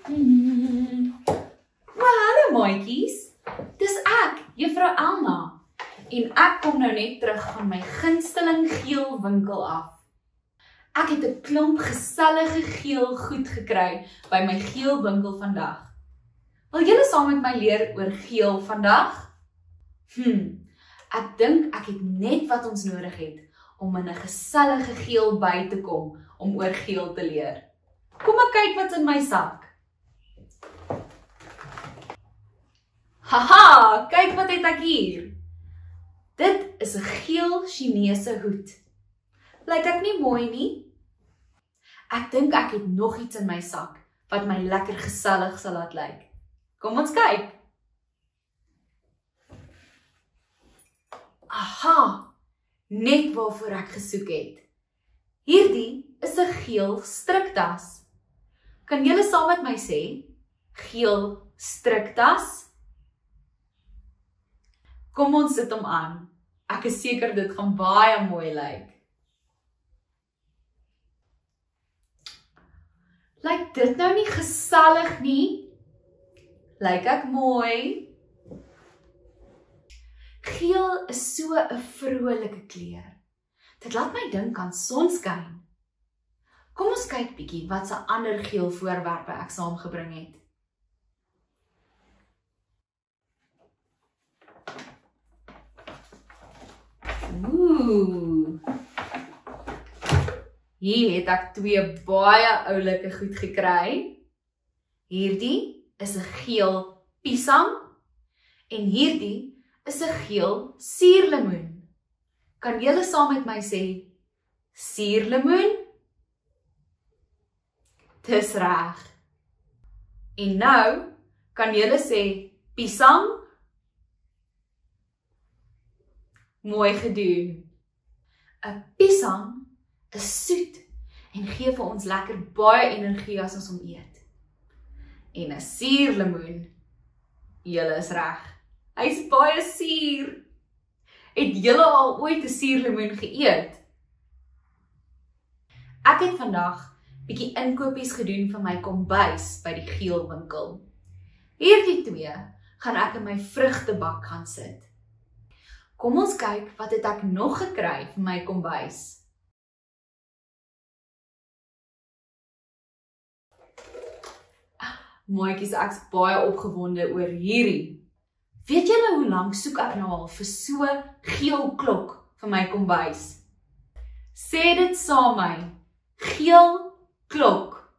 Maar hallo maatjies, dis ek, Juffrou Elna. En ek kom nou net terug van my gunsteling geel winkel af. Ek het 'n klomp gesellige geel goed gekry by my geel winkel vandag. Wil julle saam met my leer oor geel vandag? Ek dink ek het net wat ons nodig het om in 'n gesellige geel by te kom om oor geel te leer. Kom maar kyk wat's in my sak. Haha, kyk wat het ek hier. Dit is 'n geel Chinese hoed. Lyk ek nie mooi nie? Ek dink ek het nog iets in my sak wat my lekker gesellig sal laat lyk. Kom ons kyk. Aha, net waarvoor ek gesoek het. Hierdie is 'n geel striktas. Kan julle saam met my sê, geel striktas? Kom ons sit hom aan. Ek is seker dit gaan baie mooi lyk. Lyk dit nou nie gesellig nie? Lyk ek mooi? Geel is so 'n vrolike kleur. Dit laat my dink aan sonskyn. Kom ons kyk bietjie wat se ander geel voorwerpe ek saamgebring het. Hier het ek 2 baie oulike goed gekry. Hierdie is 'n geel piesang en hierdie is 'n geel suurlemoen. Kan julle saam met my sê suurlemoen? Dis reg. En nou kan julle sê piesang? Mooi gedoen. 'n Piesang is soet en gee vir ons lekker baie energie as ons hom eet. En 'n suurlemoen, julle is reg. Hy's baie suur. Het julle al ooit 'n suurlemoen geëet? Ek het vandag bietjie inkopies gedoen vir my kombuis by die geel winkel. Hierdie 2 gaan ek in my vrugtebak gaan sit. Kom ons kyk wat het ek nog gekry vir my kombuis. Maatjies, ek's baie opgewonde oor hierdie. Weet julle hoe lank soek ek nou al vir so 'n geel klok vir my kombuis? Sê dit saam my. Geel klok.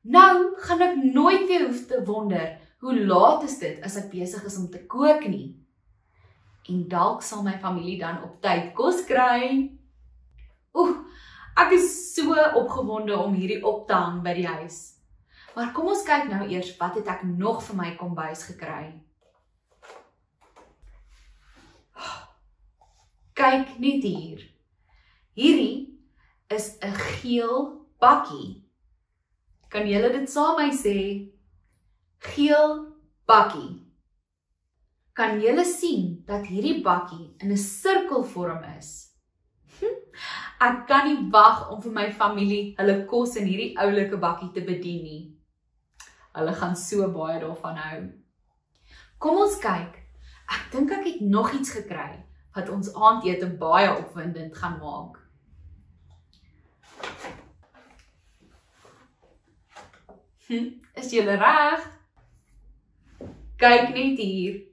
Nou gaan ek nooit weer hoef te wonder hoe laat is dit as ek besig is om te kook nie. En dalk sal my familie dan op tyd kos kry. Ek is so opgewonde om hierdie op te hang by die huis. Maar kom ons kyk nou eers wat het ek nog vir my kombuis gekry. Kyk net hier. Hierdie is 'n geel bakkie. Kan julle dit saam met my sê? Geel bakkie. Kan julle sien dat hierdie bakkie in 'n sirkelvorm is? Ek kan nie wag om vir my familie hulle kos in hierdie oulike bakkie te bedien nie. Hulle gaan so baie daarvan hou. Kom ons kyk. Ek dink ek het nog iets gekry wat ons aandete baie opwindend gaan maak. Is julle reg? Kyk net hier.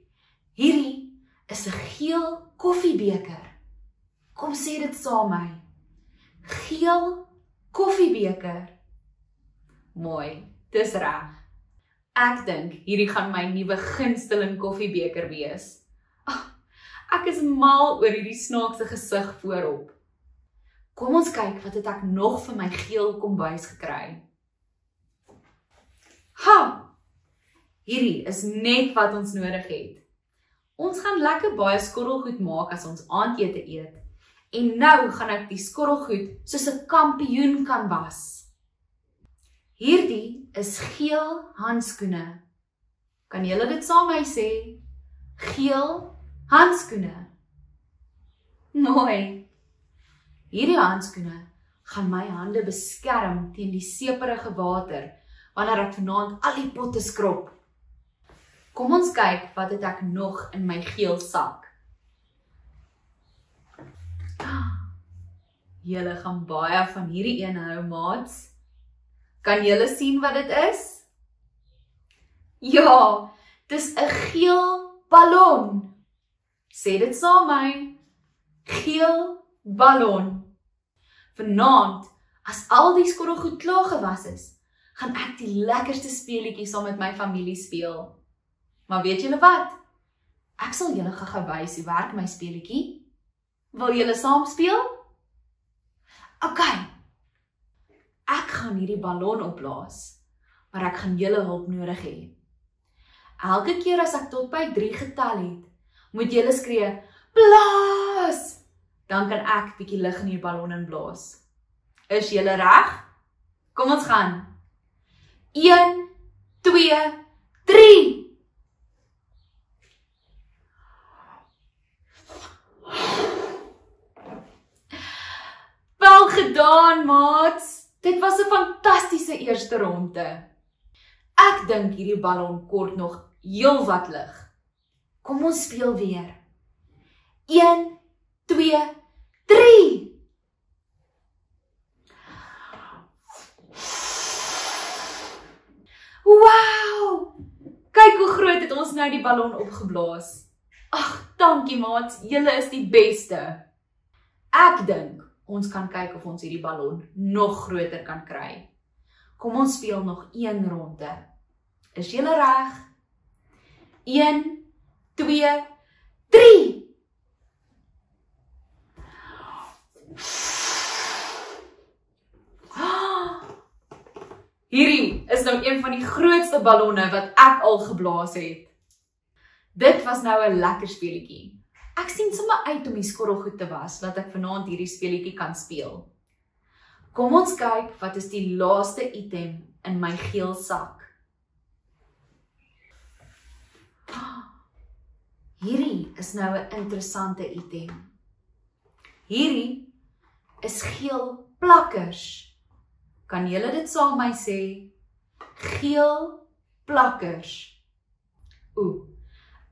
Hierdie is 'n geel koffiebeker. Kom sê dit saam met my. Geel koffiebeker. Mooi, dis reg. Ek dink hierdie gaan my nuwe gunsteling koffiebeker wees. Ek is mal oor hierdie snaakse gesig voorop. Kom ons kyk wat het ek nog vir my geel kombuis gekry. Hierdie is net wat ons nodig het. Ons gaan lekker baie skottelgoed maak as ons aandete eet. En nou gaan ek die skottelgoed soos 'n kampioen kan was. Hierdie is geel handskoene. Kan julle dit saam met my sê? Geel handskoene. Mooi. Hierdie handskoene gaan my hande beskerm teen die seeperige water wanneer ek vanaand al die potte skrob. Kom ons kyk wat het ek nog in my geel sak. Julle gaan baie van hierdie een hou, maats. Kan julle sien wat dit is? Ja, dis 'n geel ballon. Sê dit saam my. Geel ballon. Vanaand, as al die skorrelgoed klaar gewas is, gaan ek die lekkerste speletjie saam met my familie speel. Maar weet julle wat? Ek sal julle gou wys hoe werk my speletjie. Wil julle saam speel? OK. Ek gaan hierdie ballon opblaas, maar ek gaan julle hulp nodig hê. Elke keer as ek tot by 3 getel het, moet julle skree, blaas! Dan kan ek bietjie lug in die ballon inblaas. Is julle reg? Kom ons gaan. 1, 2, 3. Wel gedaan, maats. Dit was 'n fantastiese eerste ronde. Ek dink hierdie ballon kort nog heelwat lig. Kom ons speel weer. 1, 2, 3. Wow! Kyk hoe groot het ons nou die ballon opgeblaas. Ag, dankie maats, julle is die beste. Ek dink ons kan kyk of ons hierdie ballon nog groter kan kry. Kom ons speel nog 1 ronde. Is julle reg? 1, 2, 3. Hierdie is nou een van die grootste ballonne wat ek al geblaas het. Dit was nou 'n lekker speletjie. Ek sien sommer uit om die skorrelgoed te was, dat ek vanaand hierdie speletjie kan speel. Kom ons kyk wat is die laaste item in my geel sak. Hierdie is nou 'n interessante item. Hierdie is geel plakkers. Kan julle dit saam met my sê? Geel plakkers.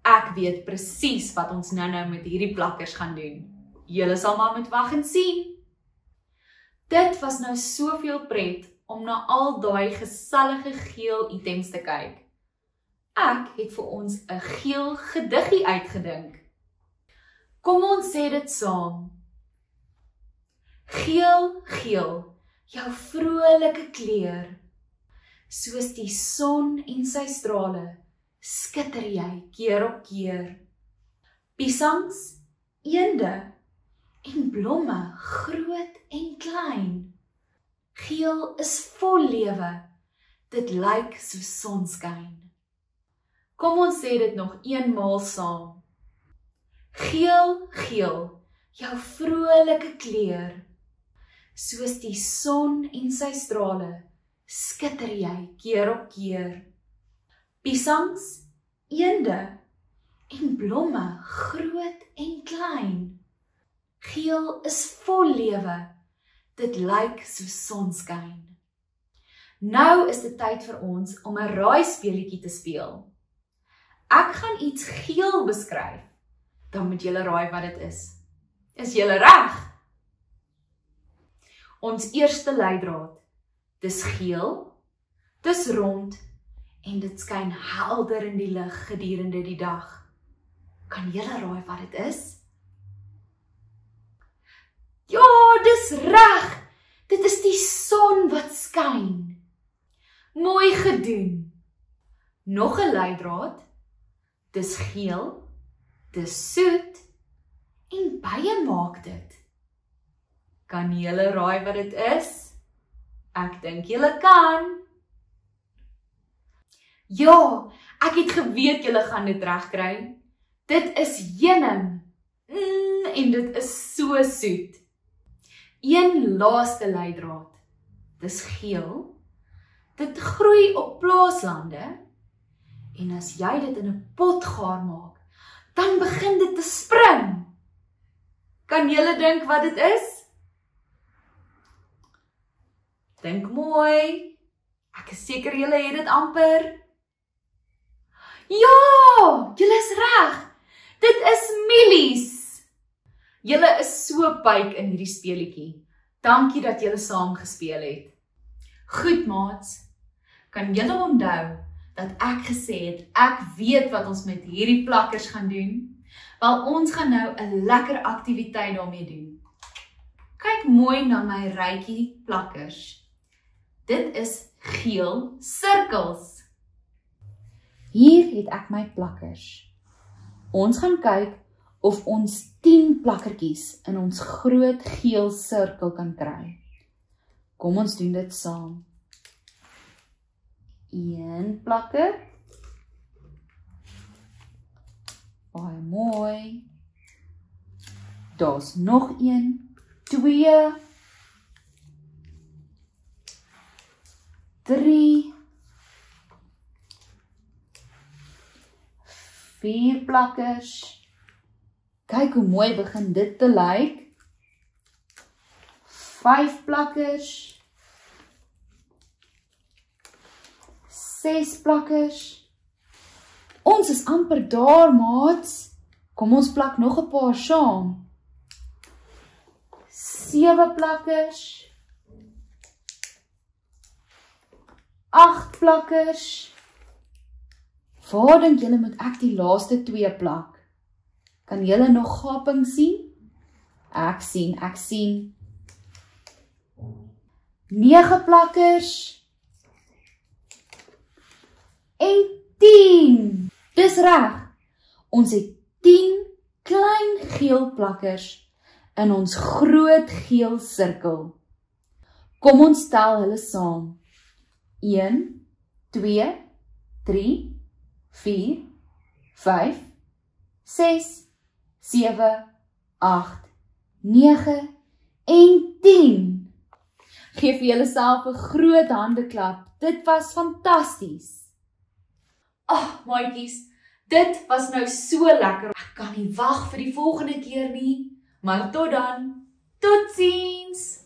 Ek weet presies wat ons nou met hierdie plakkers gaan doen. Julle sal maar moet wag en sien. Dit was nou soveel pret om na al daai gesellige geel items te kyk. Ek het vir ons 'n geel gediggie uitgedink. Kom ons sê dit saam. Geel, geel, jou vrolike kleur. Soos die son en sy strale, skitter jy keer op keer. Piesangs, eende en blomme, groot en klein. Geel is vol lewe, dit lyk so sonskyn. Kom ons sê dit nog eenmaal saam. Geel, geel, jou vrolike kleur. Soos die son en sy strale, skitter jy keer op keer. Piesangs, eende en blomme, groot en klein. Geel is vol lewe, dit lyk so sonskyn. Nou is dit tyd vir ons om 'n raaispeletjie te speel. Ek gaan iets geel beskryf, dan moet julle raai wat dit is. Is julle reg? Ons eerste leidraad. Dis geel, dis rond en dit skyn helder in die lig gedurende die dag. Kan julle raai wat dit is? Ja, dis reg. Dit is die son wat skyn. Mooi gedoen. Nog 'n leidraad. Dis geel, dis soet en baie maak dit. Kan julle raai wat dit is? Ek dink julle kan. Ja, ek het geweet julle gaan dit regkry. Dit is heuning. En dit is so soet. Een laaste leidraad. Dis geel. Dit groei op plaaslande. En as jy dit in 'n pot gaar maak, dan begin dit te spring. Kan julle dink wat dit is? Dink mooi. Ek is seker julle het dit amper. Ja, julle is reg. Dit is mielies. Julle is so byk in hierdie speletjie. Dankie dat julle saam gespeel het. Goed, maats. Kan julle onthou dat ek gesê het, ek weet wat ons met hierdie plakkers gaan doen? Wel, ons gaan nou 'n lekker aktiwiteit daarmee doen. Kyk mooi na my rytjie plakkers. Dit is geel sirkels. Hier het ek my plakkers. Ons gaan kyk of ons 10 plakkertjies in ons groot geel sirkel kan kry. Kom ons doen dit saam. 1 plakker. Baie mooi. Daar's nog 1, 2, 3, 4 plakkers. Kyk hoe mooi begin dit te lyk. 5 plakkers. 6 plakkers. Ons is amper daar, maats. Kom ons plak nog 'n paar saam. 7 plakkers. 8 plakkers. Waar dink julle moet ek die laaste 2 plak? Kan julle nog gaping sien? Ek sien. 9 plakkers. En 10. Dis reg. Ons het 10 klein geel plakkers in ons groot geel sirkel. Kom ons tel hulle saam. 1, 2, 3, 4, 5, 6, 7, 8, 9 en 10. Geef vir julleself 'n groot handeklap. Dit was fantasties. Ag, maatjies, dit was nou so lekker. Ek kan nie wag vir die volgende keer nie. Maar tot dan. Totsiens.